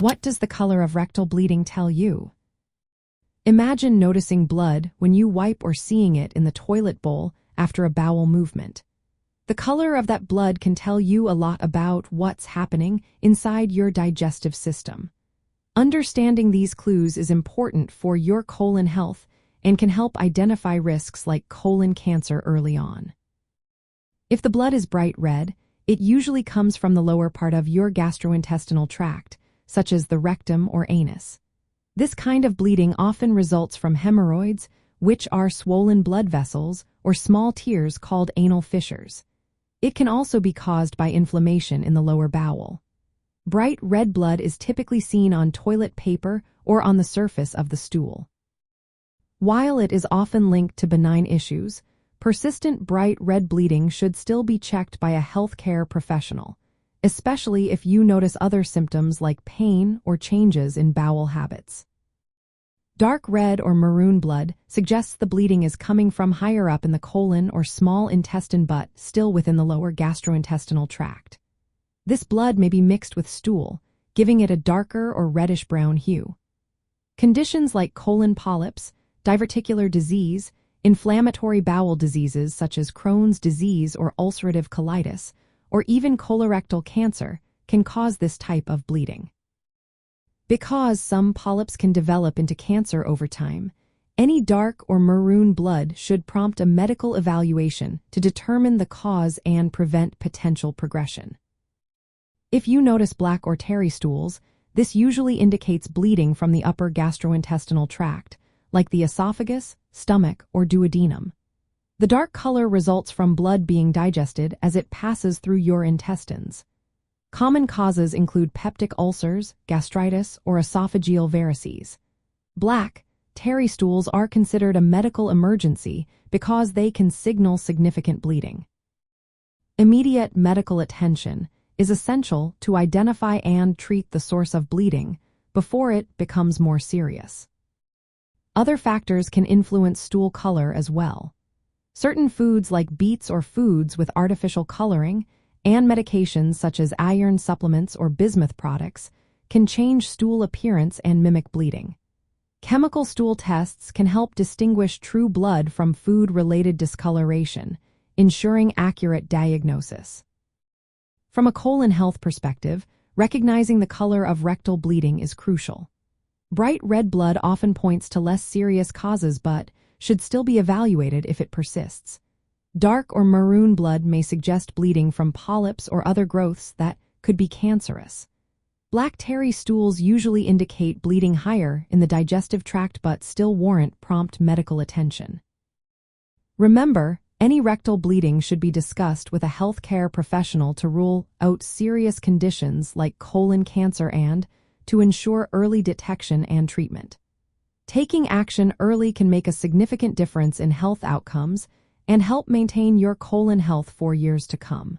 What does the color of rectal bleeding tell you? Imagine noticing blood when you wipe or seeing it in the toilet bowl after a bowel movement. The color of that blood can tell you a lot about what's happening inside your digestive system. Understanding these clues is important for your colon health and can help identify risks like colon cancer early on. If the blood is bright red, it usually comes from the lower part of your gastrointestinal tract, such as the rectum or anus. This kind of bleeding often results from hemorrhoids, which are swollen blood vessels or small tears called anal fissures. It can also be caused by inflammation in the lower bowel. Bright red blood is typically seen on toilet paper or on the surface of the stool. While it is often linked to benign issues, persistent bright red bleeding should still be checked by a healthcare professional, especially if you notice other symptoms like pain or changes in bowel habits. Dark red or maroon blood suggests the bleeding is coming from higher up in the colon or small intestine but still within the lower gastrointestinal tract. This blood may be mixed with stool, giving it a darker or reddish-brown hue. Conditions like colon polyps, diverticular disease, inflammatory bowel diseases such as Crohn's disease or ulcerative colitis, or even colorectal cancer can cause this type of bleeding. Because some polyps can develop into cancer over time, any dark or maroon blood should prompt a medical evaluation to determine the cause and prevent potential progression. If you notice black or tarry stools, this usually indicates bleeding from the upper gastrointestinal tract, like the esophagus, stomach, or duodenum. The dark color results from blood being digested as it passes through your intestines. Common causes include peptic ulcers, gastritis, or esophageal varices. Black, tarry stools are considered a medical emergency because they can signal significant bleeding. Immediate medical attention is essential to identify and treat the source of bleeding before it becomes more serious. Other factors can influence stool color as well. Certain foods like beets or foods with artificial coloring and medications such as iron supplements or bismuth products can change stool appearance and mimic bleeding. Chemical stool tests can help distinguish true blood from food-related discoloration, ensuring accurate diagnosis. From a colon health perspective, recognizing the color of rectal bleeding is crucial. Bright red blood often points to less serious causes but should still be evaluated if it persists. Dark or maroon blood may suggest bleeding from polyps or other growths that could be cancerous. Black tarry stools usually indicate bleeding higher in the digestive tract but still warrant prompt medical attention. Remember, any rectal bleeding should be discussed with a healthcare professional to rule out serious conditions like colon cancer and to ensure early detection and treatment. Taking action early can make a significant difference in health outcomes and help maintain your colon health for years to come.